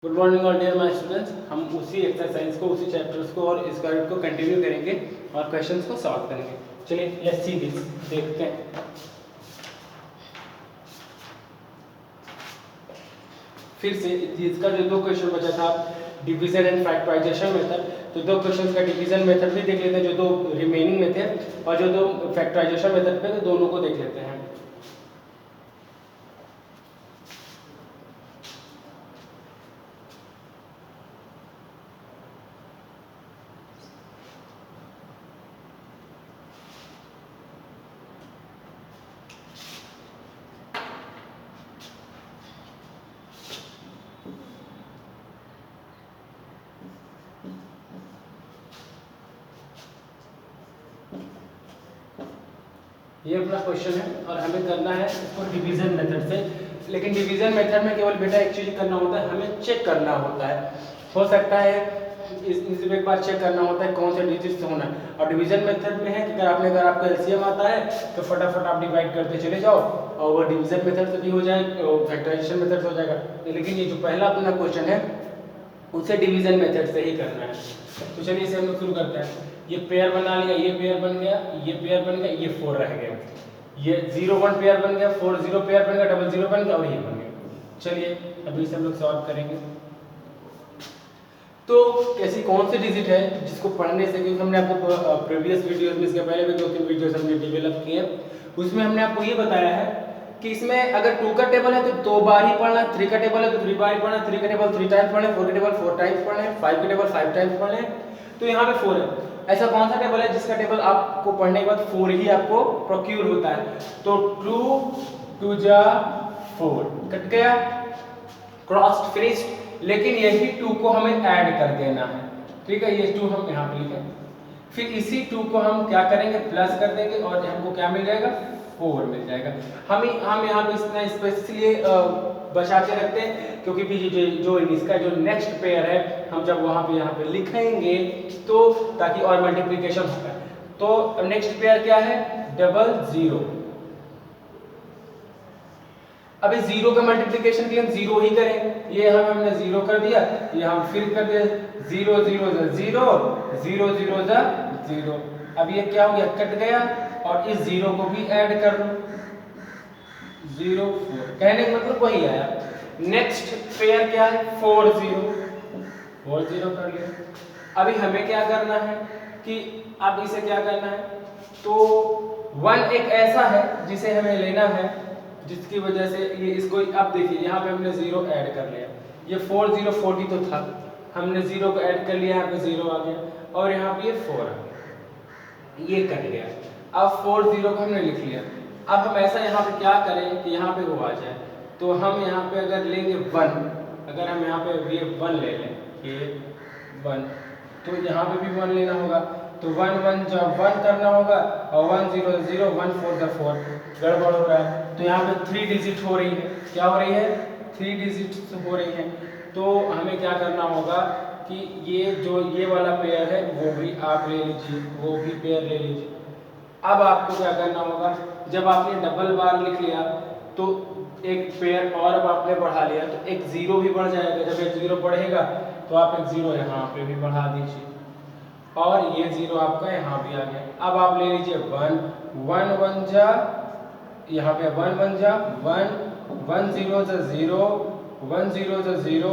Good morning all dear my students. हम उसी exercise को, उसी चैप्टर्स को और स्क्वायर रूट को कंटिन्यू करेंगे और क्वेश्चंस को सॉल्व करेंगे। चलिए लेट्स सी दिस, देखते हैं। फिर से इसका जो दो क्वेश्चन बचा था, डिवीजन एंड फैक्टराइजेशन मेथड, तो दो क्वेश्चन का डिवीजन मेथड भी देख लेते हैं, जो दो रिमेनिंग में थे, और जो दो फैक्टराइजेशन मेथड पे, तो दोनों को देख लेते हैं। ये अपना क्वेश्चन है और हमें करना है इसको डिवीजन मेथड से। लेकिन डिवीजन मेथड में केवल बेटा एक चीज करना होता है, हमें चेक करना होता है। हो सकता है इसमें एक बार चेक करना होता है कौन से डिजिट होना है। और डिवीजन मेथड में है कि अगर आपको एलसीएम आता है तो फटाफट आप डिवाइड करते चले जाओ और वो डिवीजन मेथड से भी हो जाएगा, फैक्टराइजेशन मेथड से हो जाएगा। लेकिन ये जो पहला अपना क्वेश्चन है उसे डिवीजन मेथड से ही करना है। तो चलिए इसे हम लोग शुरू करते हैं। ये पेयर बना लिया, ये पेयर बन गया, ये पेयर बन गया, ये 4 रह गया, ये 0 1 पेयर बन गया, 4 0 पेयर बन गया, 0 0 बन गया और ये बन गया। चलिए अभी इसे हम लोग सॉल्व करेंगे। तो ऐसी कौन सी डिजिट है जिसको पढ़ने से, क्योंकि हमने आपको प्रीवियस वीडियोस में, इसके पहले भी 2-3 वीडियोस हमने डेवलप किए, उसमें हमने आपको ये बताया है कि इसमें अगर 2 का टेबल है तो 2 बार ही पढ़ना, 3 का टेबल है तो 3 बार ही पढ़ना, 3 का टेबल 3 टाइम्स पढ़ना, 4 का टेबल 4 टाइम्स पढ़ना, 5 का टेबल 5 टाइम्स पढ़ना है। तो यहाँ पे 4 है। ऐसा कौन सा टेबल है जिसका टेबल आपको पढ़ने के बाद 4 ही आपको प्रोक्यूर होता है? तो 2 2 जा 4 कट गया, क्रॉस्ड फिनिश्ड। लेकिन यही 2 को हमें ऐड कर देना है, ठीक है। ये 2 हम यहाँ पे लिखें, फिर इसी 2 को हम क्या करेंगे, प्लस कर देंगे और हमको क्या मिल जाएगा, 4 मिल जाएगा। हम यहाँ पे इतना स्पेशली बचा के रखते हैं क्योंकि जो इसका जो नेक्स्ट पेयर है हम जब यहाँ पे लिखेंगे तो ताकि और मल्टीप्लिकेशन होगा। तो नेक्स्ट पेयर क्या है, 0 0। अभी 0 का मल्टीप्लिकेशन भी हम 0 ही करें। ये हमने 0 कर दिया, ये हम फिर कर दिया 0 0 0 0 0 0। अब ये क्या हो गया, कट गया और इस 0 को भी ऐड कर लो, 0 4। कहने का मतलब वही आया। नेक्स्ट पेयर क्या है, 4 0 4 0 कर लिया। अभी हमें क्या करना है कि अब इसे क्या करना है, तो 1 एक ऐसा है जिसे हमें लेना है जिसकी वजह से ये इसको, अब देखिए यहाँ पे हमने 0 ऐड कर लिया। ये 4 0 40 तो था, हमने 0 को ऐड कर लिया, यहाँ पे 0 आ गया और यहाँ पे ये 4 आ गया, ये कट गया। अब 4 0 को हमने लिख लिया। अब हम ऐसा यहाँ पे क्या करें कि यहाँ पे वो आ जाए, तो हम यहाँ पे अगर लेंगे 1, अगर हम यहाँ पे ये 1 ले लें, ये 1, तो यहाँ पे भी 1 लेना होगा। तो 1 1 जब 1 करना होगा और 1 0 0 1 4 जा 4, गड़बड़ हो रहा है। तो यहाँ पे 3 डिजिट हो रही है, क्या हो रही है, 3 डिजिट हो रही है। तो हमें क्या करना होगा कि ये वाला पेयर है वो भी आप ले लीजिए, वो भी पेयर ले लीजिए। अब आपको क्या करना होगा, जब आपने डबल बार लिख लिया तो एक पेयर और अब आपने बढ़ा लिया तो एक 0 भी बढ़ जाएगा। जब एक 0 बढ़ेगा तो आप एक 0 यहाँ पे भी बढ़ा दीजिए और ये 0 आपका यहाँ भी आ गया। अब आप ले लीजिए 1 1 1 जा, यहाँ पे 1 1 जा 1 1 0 जा 0 1 0 जा 0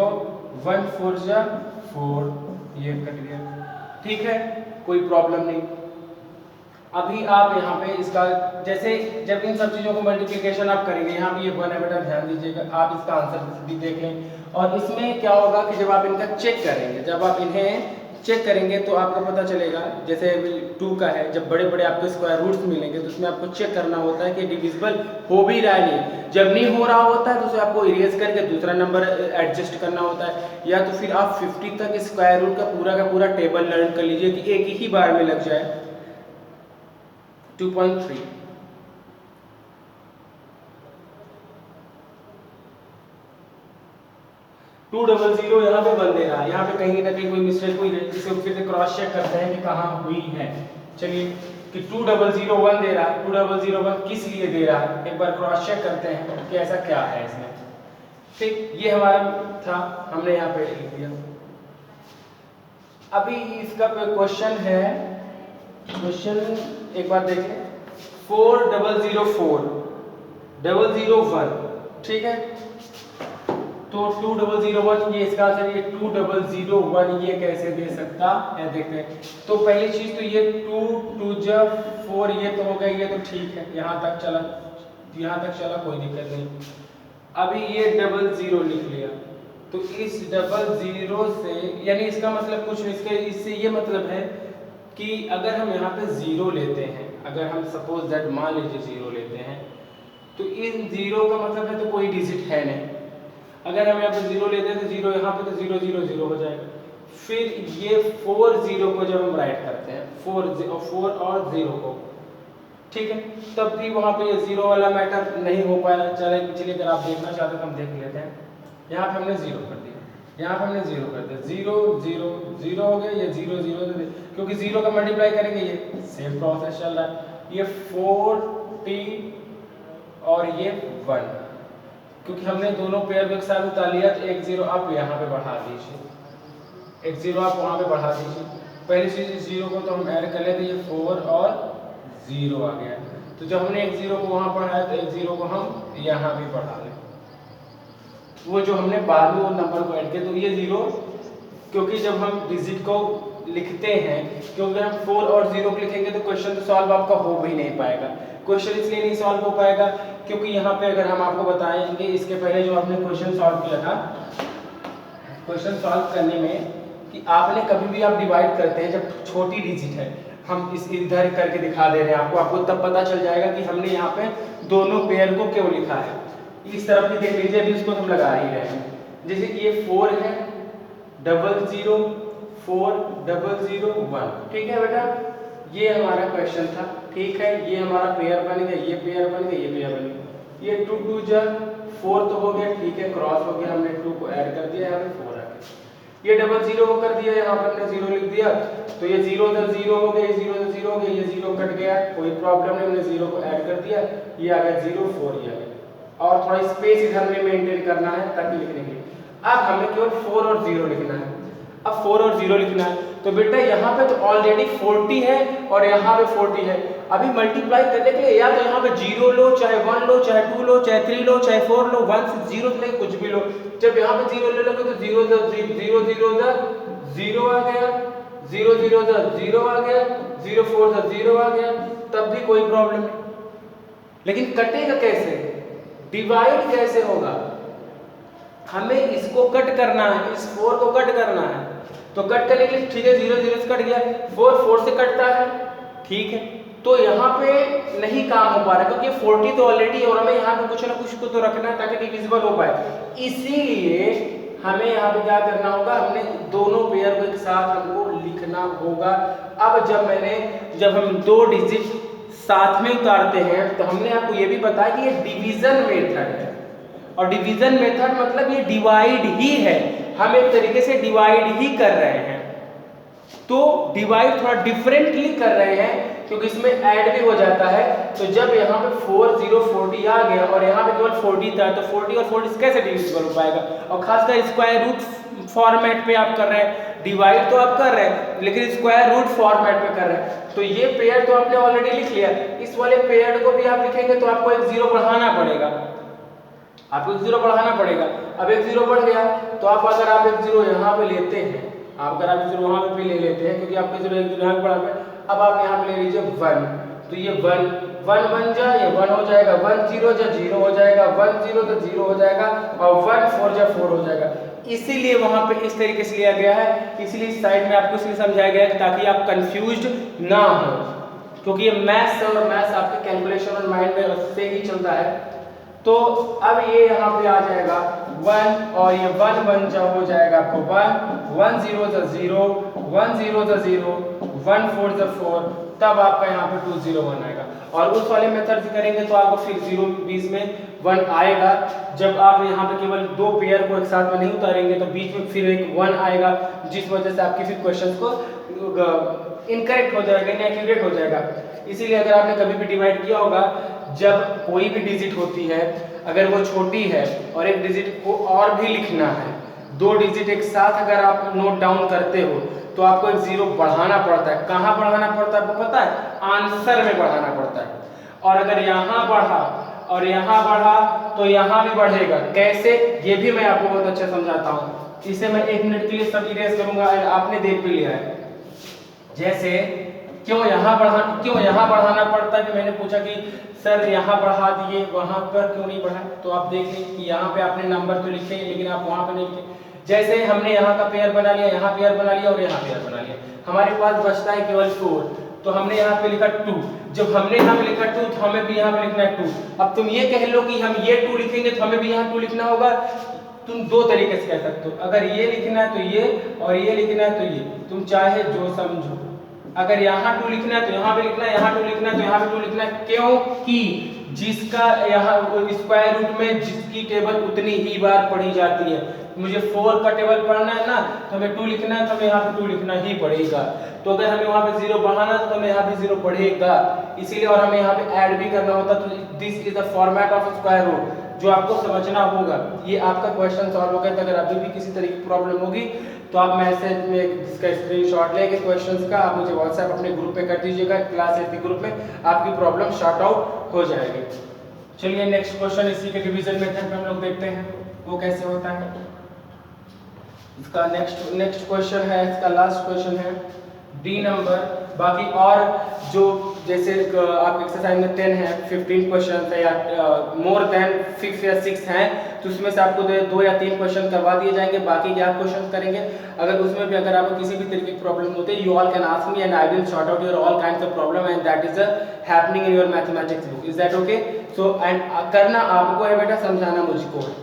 1 4 जा 4, ये कट गया, ठीक है, कोई प्रॉब्लम नहीं। अभी आप यहाँ पे इसका, जैसे जब इन सब चीज़ों को मल्टीप्लिकेशन आप करेंगे, यहाँ पे ये 1 है बेटा, ध्यान दीजिएगा, आप इसका आंसर भी देख लें। और इसमें क्या होगा कि जब आप इनका चेक करेंगे, जब आप इन्हें चेक करेंगे तो आपको पता चलेगा, जैसे 2 का है, जब बड़े बड़े आपको स्क्वायर रूट्स मिलेंगे तो उसमें आपको चेक करना होता है कि डिविजिबल हो भी रहा है नहीं। जब नहीं हो रहा होता है तो उसे आपको इरेज करके दूसरा नंबर एडजस्ट करना होता है, या तो फिर आप 50 तक स्क्वायर रूट का पूरा टेबल लर्न कर लीजिए कि एक ही बार में लग जाए। 2.3 200 यहाँ पे बन दे रहा है, यहाँ पे कहीं ना कहीं कोई मिस्टेक हुई है, जिसे फिर से क्रॉस चेक करते हैं कि कहाँ हुई है। चलिए कि 2001 दे रहा है, 2001 किस लिए दे रहा है, एक बार क्रॉस चेक करते हैं कि ऐसा क्या है इसमें। ठीक, ये हमारा था, हमने यहाँ पे लिख दिया। अभी इसका क्वेश्चन है, क्वेश्चन एक बार देखें, 4004 ठीक है, तो 2001 ये इसका आंसर, ये 2001 ये कैसे दे सकता है देखते हैं। तो पहली चीज तो ये 2 2 जा 4 ये तो हो गया, ये तो ठीक है, यहाँ तक चला कोई दिक्कत नहीं। अभी ये 00 लिख लिया, तो इस 00 से यानी इसका मतलब कुछ नहीं, इससे ये मतलब है कि अगर हम यहाँ पे 0 लेते हैं, अगर हम सपोज दैट मान लीजिए 0 लेते हैं, तो इन 0 का मतलब है तो कोई डिजिट है नहीं। अगर हम यहाँ पे 0 लेते हैं तो 0 यहाँ पे तो 0 0 0 हो जाएगा। फिर ये 4 0 को जब हम राइट करते हैं, 4 और 0 को, ठीक है, तब भी वहाँ पे ये 0 वाला मैटर नहीं हो पाया। चलिए अगर आप देखना चाहते हैं तो हम देख लेते हैं। यहाँ पे हमने 0 कर दिया, यहाँ पे हमने 0 कर दिया, 0 0 0 हो गया, ये 0 0 क्योंकि 0 का मल्टीप्लाई करेंगे, ये सेम प्रोसेस चल रहा है। ये 40 और ये 1, क्योंकि हमने दोनों पेयर को एक साथ उतार लिया, तो एक 0 आप यहाँ पे बढ़ा दीजिए, एक 0 आप वहाँ पे बढ़ा दीजिए। पहली चीज 0 को तो हम ऐड कर लेते, ये 4 और 0 आ गया। तो जब हमने एक 0 को वहाँ पढ़ाया तो एक 0 को हम यहाँ भी पढ़ा लें, वो जो हमने बाद में वो नंबर को ऐड किया, तो ये 0, क्योंकि जब हम डिजिट को लिखते हैं, क्योंकि हम 4 और 0 को लिखेंगे तो क्वेश्चन तो सॉल्व आपका हो भी नहीं पाएगा। क्वेश्चन इसलिए नहीं सॉल्व हो पाएगा क्योंकि यहाँ पे अगर हम आपको बताएंगे, इसके पहले जो आपने क्वेश्चन सॉल्व किया था, क्वेश्चन सॉल्व करने में कि आपने कभी भी आप डिवाइड करते हैं जब छोटी डिजिट है, हम इस इधर करके दिखा दे रहे हैं आपको तब पता चल जाएगा कि हमने यहाँ पे दोनों पेयर को क्यों लिखा है। इस तरफ भी देख लीजिए, अभी इसको हम लगा ही रहे हैं, जैसे कि ये 4 है 00 4 0 0 1, ठीक है बेटा, ये हमारा क्वेश्चन था, ठीक है, ये हमारा पेयर बन गया, ये पेयर बन गया, ये पेयर बन गया, ये 2 2 जा 4 तो हो गया, ठीक है, क्रॉस हो गया, हमने 2 को ऐड कर दिया, यहाँ पे 4 आ गया। ये 00 को कर दिया, यहाँ पर हमने 0 लिख दिया, तो ये 0 0 हो गया, ये 0 0 हो गया, ये 0 कट गया, कोई प्रॉब्लम नहीं, हमने 0 को ऐड कर दिया, ये आ गया 0 4 ये आ गया। और थोड़ा स्पेस इधर में मेंटेन करना है ताकि लिखने के लिए। अब हमें केवल 4 और 0 लिखना है। अब 4 और 0 लिखना है तो बेटा यहाँ पे तो ऑलरेडी 40 है और यहाँ पे 40 है। अभी मल्टीप्लाई करने के लिए या तो यहाँ पे 0 लो, चाहे 1 लो, चाहे 2 लो, चाहे 3 लो, चाहे 4 लो, 1 से 0 से कुछ भी लो। जब यहाँ पे 0 ले लोगे तो 0 0 0 0 आ गया, 0 0 0 आ गया, 0 4 0 आ गया, तब भी कोई प्रॉब्लम नहीं। लेकिन कटेगा कैसे, डिवाइड कैसे होगा, हमें इसको कट करना है, इस 4 को कट करना है। तो कट करने के लिए ठीक है, 0 0 से कट गया, 4 4 से कटता है, ठीक है, तो यहाँ पे नहीं काम हो पा रहा क्योंकि 40 तो ऑलरेडी, और हमें यहाँ पे कुछ ना कुछ को तो रखना है ताकि डिविजिबल हो पाए। इसीलिए हमें यहाँ पे क्या करना होगा, हमने दोनों पेयर को एक साथ हमको लिखना होगा। अब जब हम 2 डिजिट साथ में उतारते हैं तो हमने आपको ये भी बताया कि ये डिवीजन मेथड है, और डिवीजन मेथड मतलब ये डिवाइड ही है, हम एक तरीके से डिवाइड ही कर रहे हैं। तो डिवाइड थोड़ा डिफरेंटली कर रहे हैं क्योंकि इसमें ऐड भी हो जाता है। तो जब यहाँ पे 4 0 40 आ गया और यहाँ पे केवल 40 था, तो 40 और 40 कैसे डिविजिबल हो पाएगा, और खासकर स्क्वायर रूट फॉर्मेट पे आप कर रहे हैं, डिवाइड तो आप कर रहे हैं लेकिन स्क्वायर रूट फॉर्मेट पे कर रहे हैं। तो ये पेयर तो आपने ऑलरेडी लिख लिया, इस वाले पेयर को भी आप लिखेंगे तो आपको एक 0 बढ़ाना पड़ेगा, आपको एक 0 बढ़ाना पड़ेगा। अब एक 0 बढ़ गया तो अगर आप एक 0 यहाँ पे लेते हैं, अगर आप 0 वहाँ पे भी ले लेते हैं क्योंकि आपके 0 एक 0 यहाँ पे बढ़ा है। अब आप यहाँ पे ले लीजिए 1, तो ये 1 1 बन जाए, ये 1 हो जाएगा, 1 0 जा 0 हो जाएगा, 1 0 तो 0 हो जाएगा, और 1 4 जा 4 हो जाएगा। इसीलिए वहाँ पे इस तरीके से लिया गया है, इसलिए इस साइड में आपको इसलिए समझाया गया है ताकि आप कंफ्यूज्ड ना हो, क्योंकि ये मैथ्स और मैथ्स आपके कैलकुलेशन और माइंड में उससे ही चलता है। तो अब ये यहाँ पे आ जाएगा 1 और ये 1 बन जा हो जाएगा आपको 1 1 0 जा 0 1 0 जा 0 1 4 जा 4, तब आपका यहाँ पे 2 0 1 आएगा। और उस वाले मेथड से करेंगे तो आपको फिर 0 बीच में 1 आएगा। जब आप यहाँ पे केवल 2 पेयर को एक साथ में नहीं उतारेंगे तो बीच में फिर एक 1 आएगा, जिस वजह से आपके फिर क्वेश्चन को इनकरेक्ट हो जाएगा, इनएक्यूरेट हो जाएगा। इसीलिए अगर आपने कभी भी डिवाइड किया होगा, जब कोई भी डिजिट होती है, अगर वो छोटी है और एक डिजिट को और भी लिखना है, दो डिजिट एक साथ अगर आप नोट डाउन करते हो तो आपको एक जीरो बढ़ाना पड़ता है। कहाँ बढ़ाना पड़ता है आपको पता है? आंसर में बढ़ाना पड़ता है। और अगर यहाँ बढ़ा और यहाँ बढ़ा तो यहाँ भी बढ़ेगा। कैसे, ये भी मैं आपको बहुत अच्छा समझाता हूँ। इसे मैं 1 मिनट के लिए सब इरेज करूंगा, आपने देख भी लिया है। जैसे क्यों यहाँ बढ़ाना पड़ता है कि मैंने पूछा कि सर यहाँ बढ़ा दिए, वहां पर क्यों नहीं बढ़ा? तो आप देखें कि यहाँ पे आपने नंबर तो लिखे लेकिन आप वहां पे नहीं लिखे। जैसे हमने यहाँ का पेयर बना लिया, यहाँ पेयर बना लिया और यहाँ पेयर बना लिया, हमारे पास बचता है केवल 4। तो हमने यहाँ पे लिखा 2। जब हमने यहाँ पे लिखा 2 तो हमें भी यहाँ पे लिखना है 2। अब तुम ये कह लो कि हम ये 2 लिखेंगे तो हमें भी यहाँ 2 लिखना होगा। तुम दो तरीके से कह सकते हो, अगर ये लिखना है तो ये और ये लिखना है तो ये, तुम चाहे जो समझो। अगर यहाँ 2 लिखना है तो यहाँ भी लिखना है, यहाँ 2 लिखना है तो यहाँ भी 2 लिखना है। क्योंकि जिसका यहाँ स्क्वायर रूट में जिसकी टेबल उतनी ही बार पढ़ी जाती है। मुझे 4 का टेबल पढ़ना है ना, तो हमें 2 लिखना है तो हमें यहाँ पे 2 लिखना ही पड़ेगा। तो अगर हमें वहाँ पे 0 बढ़ाना है तो हमें यहाँ भी 0 बढ़ेगा, इसीलिए। और हमें यहाँ पे ऐड भी करना होता, तो this is the format of square root, जो आपको समझना होगा। ये आपका क्वेश्चन सॉल्व हो गया। तो अगर अभी भी किसी तरह की प्रॉब्लम होगी तो आप मैसेज में इसका स्क्रीनशॉट लेके क्वेश्चंस का आप मुझे व्हाट्सएप अपने ग्रुप पे कर दीजिएगा, क्लास 8 के ग्रुप में, आपकी प्रॉब्लम सॉर्ट आउट हो जाएगी। चलिए नेक्स्ट क्वेश्चन इसी के डिवीजन मेथड में हम लोग देखते हैं वो कैसे होता है। इसका नेक्स्ट क्वेश्चन है, इसका लास्ट क्वेश्चन है डी नंबर। बाकी और जो जैसे आप एक्सरसाइज में 10 है, 15 क्वेश्चन है या मोर देन 6 या 6 हैं, तो उसमें से आपको 2 या 3 क्वेश्चन करवा दिए जाएंगे। बाकी क्या क्वेश्चन करेंगे, अगर उसमें भी अगर आपको किसी भी तरीके की प्रॉब्लम होती है, you all can ask me and I will sort out your all kinds of problem and that is happening in your mathematics book. Is that okay? So and करना आपको है बेटा, समझाना मुझको है।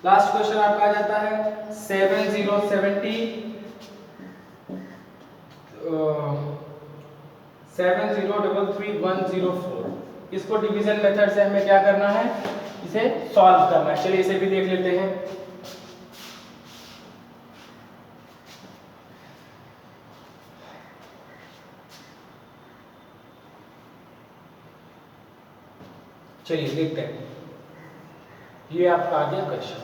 लास्ट क्वेश्चन आपका आ जाता है 7033104। इसको डिवीजन मेथड से हमें क्या करना है, इसे सॉल्व करना है। चलिए इसे भी देख लेते हैं। चलिए देखते हैं। ये आपका आ गया क्वेश्चन।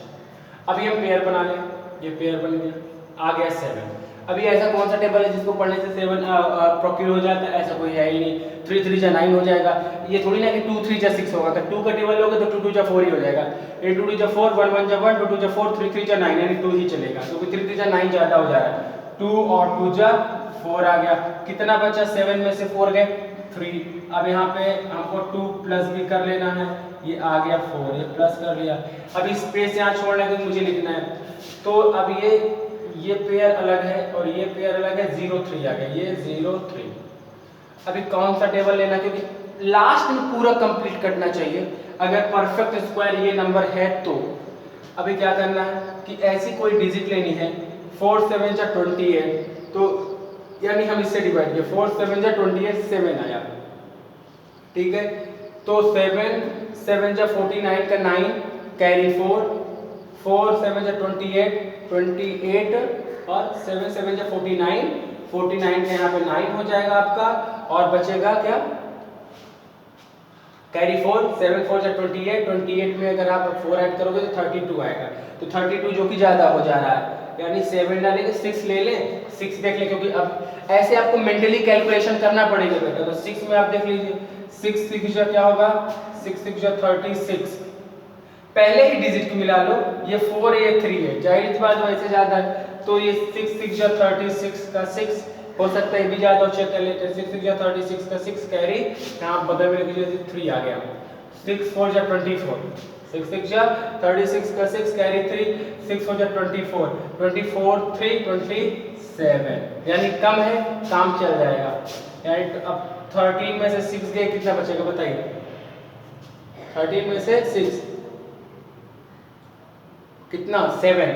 अभी हम पेयर बना लें, ये पेयर बन गया, आ गया 7। अभी ऐसा कौन सा टेबल है जिसको पढ़ने से 7 प्रोक्यूर हो जाता है? ऐसा कोई है ही नहीं। 3 3 जा 9 हो जाएगा। ये थोड़ी ना कि 2 3 जा 6 होगा। अगर 2 का टेबल होगा तो 2 2 जा 4 ही हो जाएगा। 8 2 2 जा 4, 1 1 जा 1, 2 2 जा 4, 3 3 जा 9, यानी 2 ही चलेगा। तो 3 3 जा 9 ज्यादा हो जा रहा है। 2 और 2 जा 4 आ गया। कितना बचा? 7 में से 4 गए 3। अब यहाँ पे हमको 2 प्लस भी कर लेना है, ये आ गया 4, ये प्लस कर लिया। अभी स्पेस यहाँ छोड़ना है तो मुझे लिखना है। तो अब ये पेयर अलग है और ये पेयर अलग है, 0 3 आ गया, ये 0 3। अभी कौन सा टेबल लेना, क्योंकि लास्ट में पूरा कंप्लीट करना चाहिए अगर परफेक्ट स्क्वायर ये नंबर है तो। अभी क्या करना है कि ऐसी कोई डिजिट लेनी है, 4 7 जा 28, तो यानी हम इससे डिवाइड किया, 4 7 जा 28, 7 आया, ठीक है। तो 7 7 जा 49 का 9 कैरी 4, 4 7 जा 28 28 और 7 7 जा 49 49 का यहाँ पे 9 हो जाएगा आपका, और बचेगा क्या? कैरी 4, 7 4 जा 28 28 में अगर आप 4 ऐड करोगे तो 32 आएगा। तो 32 जो कि ज्यादा हो जा रहा है, यानी 7 डालेंगे, 6 ले लें, 6 देख लें, क्योंकि अब ऐसे आपको मेंटली कैलकुलेशन करना पड़ेगा बेटा। तो 6 में आप देख लीजिए, 6 6 जा क्या होगा, 6 6 जा 36। पहले ही डिजिट को मिला लो, ये 4 ये 3 है, जाहिर सी बात वैसे ज्यादा है। तो ये 6 6 जा 36 का 6 हो सकता है, ये भी ज्यादा हो, चेक कर लेते हैं। 6 6 जा 36 का 6 कैरी, यहाँ बगल में लिख लीजिए 3 आ गया। 6 4 जा 24, 6 6 जा 36 का 6 कैरी 3, 6 4 जा 24, 24 3 27, यानी कम है, काम चल जाएगा। यानी अब 13 में से 6 गए, कितना बचेगा बताइए? 13 में से 6 कितना? 7।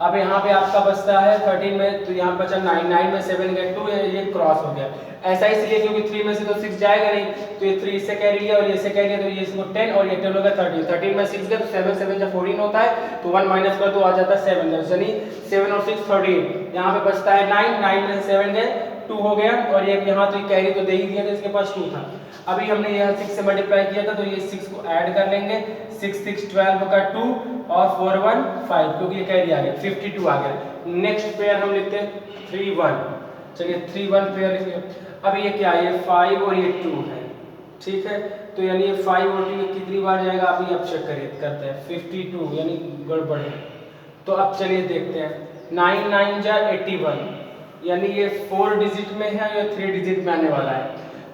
अब यहाँ पे आपका बचता है 13 में, तो यहाँ बचा 9, 9 में 7 गए 2, ये क्रॉस हो गया। ऐसा इसलिए क्योंकि 3 में से तो 6 जाएगा नहीं, तो ये 3 इससे कैरी लिया और ये से कैरी लिया, तो ये इसको 10 और ये 10 होगा 13। 13 में 6 गए तो 7 7 जब 14 होता है, तो 1 माइनस कर तो आ जाता है 7, यानी 7 और 6 13। यहाँ पे बचता है 9, 9 में 7 गए 2 हो गया, और ये यहाँ तो कैरी तो दे ही दिया था, इसके पास 2 था। अभी हमने यहाँ 6 से मल्टीप्लाई किया था, तो ये 6 को ऐड कर लेंगे, 6 6 12 का 2 और 4 1 5, क्योंकि ये कैरी आ गया, 52 आ गया। नेक्स्ट पेयर हम लिखते हैं 3 1, चलिए 3 1 पेयर लिखिए। अब ये क्या है, ये 5 और ये 2 है, ठीक है। तो यानी ये 5 और 2 कितनी बार जाएगा, अभी आप चेक करिए, करते हैं 52, यानी गड़बड़ है। तो अब चलिए देखते हैं, 9 9 जा 81, यानी ये 4 डिजिट में है या 3 डिजिट में आने वाला है,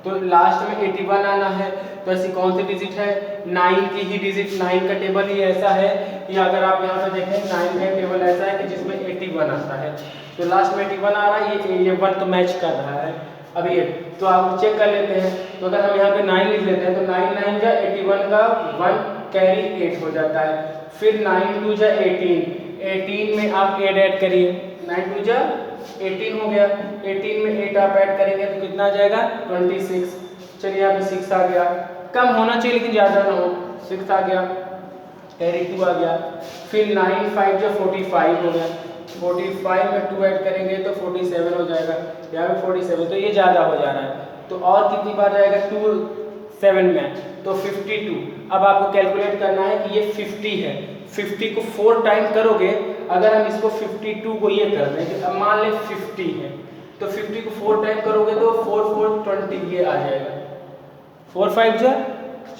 तो लास्ट में 81 आना है। तो ऐसी कौन सी डिजिट है, 9 की ही डिजिट, 9 का टेबल ही ऐसा है कि अगर आप यहाँ पे देखें 9 का टेबल ऐसा है कि जिसमें 81 आता है, तो लास्ट में 81 आ रहा है, ये 1 तो मैच कर रहा है। अब ये तो आप चेक कर लेते हैं, तो अगर हम यहाँ पे 9 लिख लेते हैं तो 9 9 जा 81 का 1 कैरी 8 हो जाता है। फिर 9 2 जा 18, 18 में आप 8 ऐड करिए, 9 2 जा 18 हो गया, 18 में 8 आप ऐड करेंगे तो कितना आ जाएगा, 26। चलिए यहाँ पे 6 आ गया, कम होना चाहिए लेकिन ज़्यादा ना हो, 6 आ गया, कैरी 2 आ गया। फिर 9 5 जो 45 हो गया, 45 में 2 ऐड करेंगे तो 47 हो जाएगा, यहाँ पे 47, तो ये ज़्यादा हो जा रहा है। तो और कितनी बार जाएगा, 2 7 में, तो 52। अब आपको कैलकुलेट करना है कि ये 50 है, 50 को 4 टाइम करोगे, अगर हम इसको 52 को ये कर रहे हैं, अब मान लें 50 है, तो 50 को 4 टाइम करोगे तो 4 4 20 ये आ जाएगा, 4 5 जा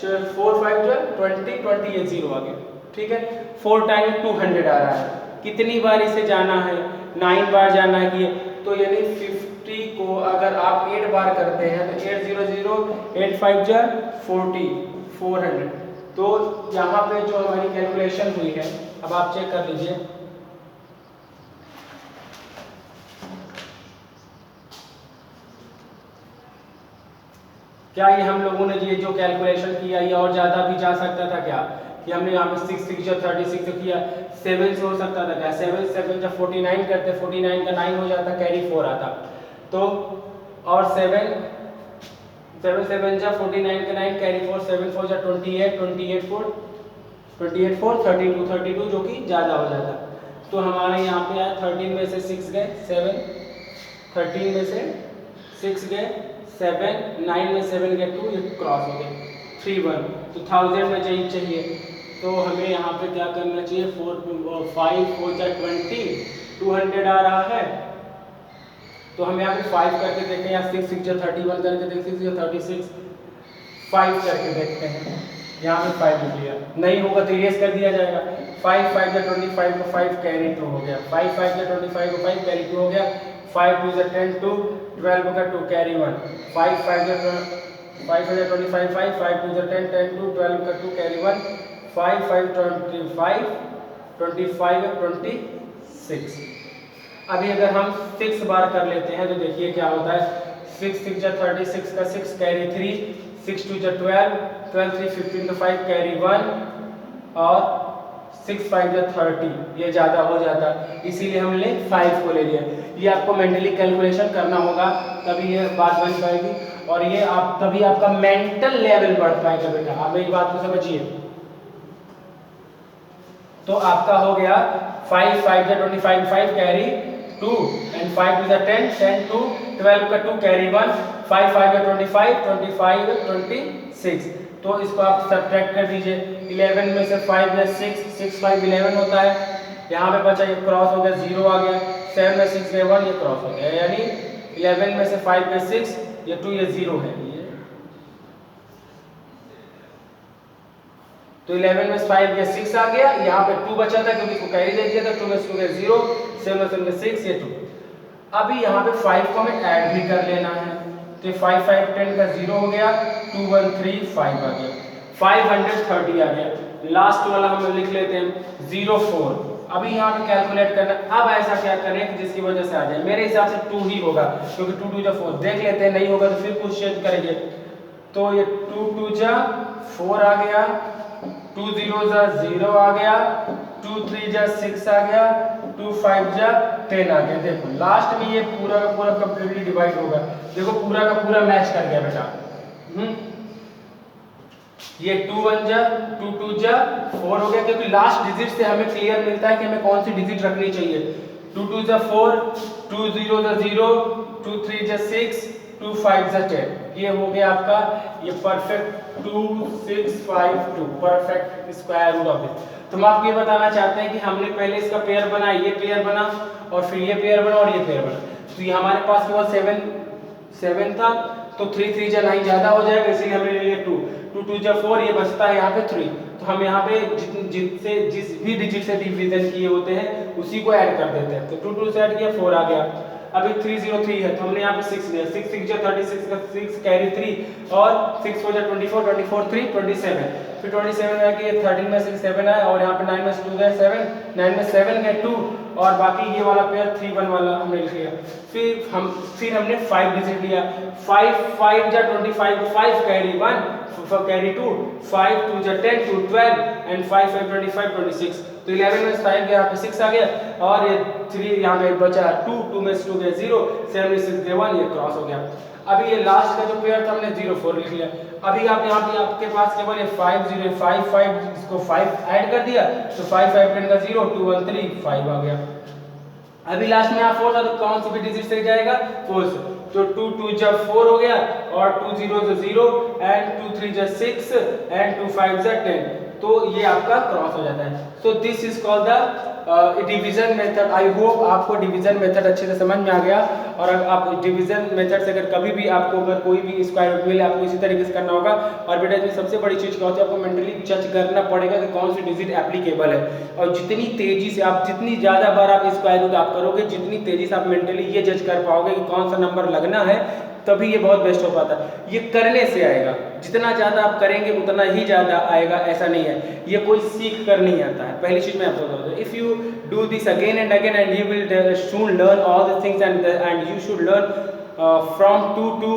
20 20 ये 0 आ गया, ठीक है। 4 टाइम 200 आ रहा है, कितनी बार इसे जाना है, 9 बार जाना है कि, तो यानी 50 को अगर आप 8 बार करते हैं तो 8 0 0 8 5 जा 40 400। तो यहाँ पे जो हमारी कैलकुलेशन हुई है, अब आप चेक कर लीजिए, क्या ये हम लोगों ने ये जो कैलकुलेशन किया ये और ज़्यादा भी जा सकता था क्या, कि हमने यहाँ पे 6 6 या 36 किया, 7 से हो सकता था क्या, 7 7 जब 49 करते, 49 का 9 हो जाता, कैरी 4 आता, तो और 7 7 जा 49 का 9 कैरी 4, 7 4 जा 28 28 4 32 32 जो कि ज़्यादा हो जाता। तो हमारे यहाँ पे आया 13 में से 6 गए 7, 13 में से 6 गए 7, 9 में 7 गए 2, ये क्रॉस हो गए 3 1, तो 1000 में चाहिए, तो हमें यहाँ पे क्या करना चाहिए, 4 5 4 जा 20, 200 आ रहा है, तो हम यहाँ पे 5 करके देखते हैं, या 6 6 जा 31 करके देखते हैं, 6 जा 36, 5 करके देखते हैं, यहाँ पे 5 लिख लिया, नहीं होगा तो इरेज कर दिया जाएगा। 5 5 जा 25 को 5 कैरी 2 हो गया, 5 5 जा 25 को 5 कैरी 2 हो गया, 5 2 जा 10 2 12 का 2 कैरी 1, 5 5 जा 5 जा 25 5 5 2 जा 10 10 2 12 का 2 कैरी 1, 5 5 25 25 26। अभी अगर हम 6 बार कर लेते हैं तो देखिए क्या होता है, 6 6 जा 36 का 6 कैरी 3, 6 2 जा 12 12 3 15 का 5 कैरी 1, और 6 5 जा 30, ये ज़्यादा हो जाता, इसीलिए हमने 5 को ले लिया। ये आपको मेंटली कैलकुलेशन करना होगा, तभी ये बात बन पाएगी, और ये आप तभी आपका मेंटल लेवल बढ़ पाएगा बेटा, आप मेरी बात को समझिए। तो आपका हो गया 5 5 जा 25 5 कैरी 2, एंड 5 2 जा 10 10 2 12 का 2 कैरी 1, 5 5 जा 25 25 26, तो इसको आप सब्ट्रैक्ट कर दीजिए, 11 में से 5 या 6 6 5 11 होता है, यहाँ पे बचा ये क्रॉस हो गया 0 आ गया, 7 में 6 गया 1, ये क्रॉस हो गया, यानी 11 में से 5 या 6 ये 2 ये 0 है, तो 11 में 5 या 6 आ गया, यहाँ पे 2 बचा था क्योंकि इसको कैरी दे दिया था, 2 में से 0 7 में 6 ये 2। अभी यहाँ पे 5 को हमें ऐड भी कर लेना है, तो 5 5 10 का 0 हो गया, 2 1 3 5 आ गया, 530 आ गया। लास्ट वाला हम लिख लेते हैं 0 4। अभी यहाँ पे कैलकुलेट करना, अब ऐसा क्या करें कि जिसकी वजह से आ जाए, मेरे हिसाब से 2 ही होगा, क्योंकि 2 2 जा 4, देख लेते हैं, नहीं होगा तो फिर कुछ चेंज करेंगे। तो ये 2 2 जा 4 आ गया, 2 0 जा 0 आ गया, 2 3 जा 6 आ गया, 2 5 जा 10 आ गया। देखो लास्ट में ये पूरा का पूरा कंप्लीटली डिवाइड होगा, देखो पूरा का पूरा मैच कर गया बेटा। ये 2 1 जा 2 2 जा 4 हो गया, क्योंकि लास्ट डिजिट से हमें क्लियर मिलता है कि हमें कौन सी डिजिट रखनी चाहिए। 2 2 जा 4, 2 0 जा 0, 2 3 जा 6, 2 5 जा 10। ये हो गया आपका ये perfect 2 6 5 2 perfect square root of this. तो हम आपको ये बताना चाहते हैं कि हमने पहले इसका पेयर बना, ये पेयर बना और फिर ये पेयर बना और ये पेयर बना। तो ये हमारे पास केवल 7 था, तो 3 3 जा 9 ज्यादा हो जाएगा, इसलिए हमने ले लिया 2 2 2 जा 4, ये बचता है यहाँ पे 3। तो हम यहाँ पे जिस भी डिजिट से डिवीजन किए होते हैं उसी को ऐड कर देते हैं। तो 2 2 से ऐड किया 4 आ गया। अभी 303 है तो हमने यहाँ पे 6 लिया, 6 6 जा 36 का 6 कैरी 3 और 6 4 जा 24 24 3 27। फिर 27 में कि 13 में 6 7 है और यहाँ पे 9 में 2 गए 7, 9 में 7 गए 2 और बाकी ये वाला पेयर 3 1 वाला हमने लिख लिया। फिर हमने 5 डिजिट लिया, 5 5 जा 25 5 कैरी 1 कैरी 2, 5 2 जा 10 2 12 एंड 5 5 25 26। तो 11 में 5 गया, यहाँ पे 6 आ गया और ये 3 यहाँ पे बचा 2 2 में 2 गया 0, 7 में 6 गया 1, ये क्रॉस हो गया। अभी ये लास्ट का जो पेयर था हमने 0 4 लिख लिया। अभी आप यहाँ पे आपके पास केवल ये 5 0 5 5 इसको 5 ऐड कर दिया तो 5 5 10 का 0 2 1 3 5 आ गया। अभी लास्ट में आप 4 था तो कौन सी भी डिजिट से जाएगा 4 से, तो 2 2 जा 4 हो गया और 2 0 जा 0 एंड 2 3 जा 6 एंड 2 5 जा 10। तो ये आपका क्रॉस हो जाता है। So this is called the division method. I hope आपको डिवीजन मेथड अच्छे से समझ में आ गया। और आप डिवीजन मेथड से अगर कभी भी आपको अगर कोई भी स्क्वायर रूट मिले आपको इसी तरीके से करना होगा। और बेटा इसमें सबसे बड़ी चीज़ क्या होती है, आपको मेंटली जज करना पड़ेगा कि कौन सी डिजिट एप्लीकेबल है। और जितनी तेजी से आप जितनी ज़्यादा बार आप स्क्वायर रूट आप करोगे, जितनी तेजी से आप मेंटली ये जज कर पाओगे कि कौन सा नंबर लगना है, तभी ये बहुत बेस्ट हो पाता है। ये करने से आएगा, जितना ज़्यादा आप करेंगे उतना ही ज़्यादा आएगा, ऐसा नहीं है। ये कोई सीख कर नहीं आता है। पहली चीज़ मैं आपको बता दूँ, if you do this again and again and you will soon learn all the things and you should learn from 2 to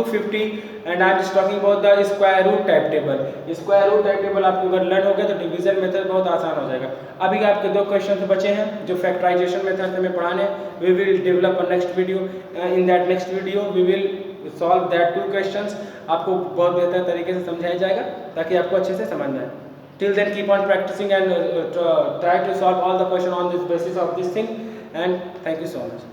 50 and I am just talking about the square root type table। Square root type table आपको अगर learn हो गया तो division method बहुत आसान हो जाएगा। अभी आपके 2 क्वेश्चन बचे हैं जो फैक्टराइजेशन मेथड हमें पढ़ाने। We will develop a next video, in that next video we will solve that 2 questions. आपको बहुत बेहतर तरीके से समझाया जाएगा ताकि आपको अच्छे से समझ में आए। Till then keep on practicing and try to solve all the question on this basis of this thing, and thank you so much.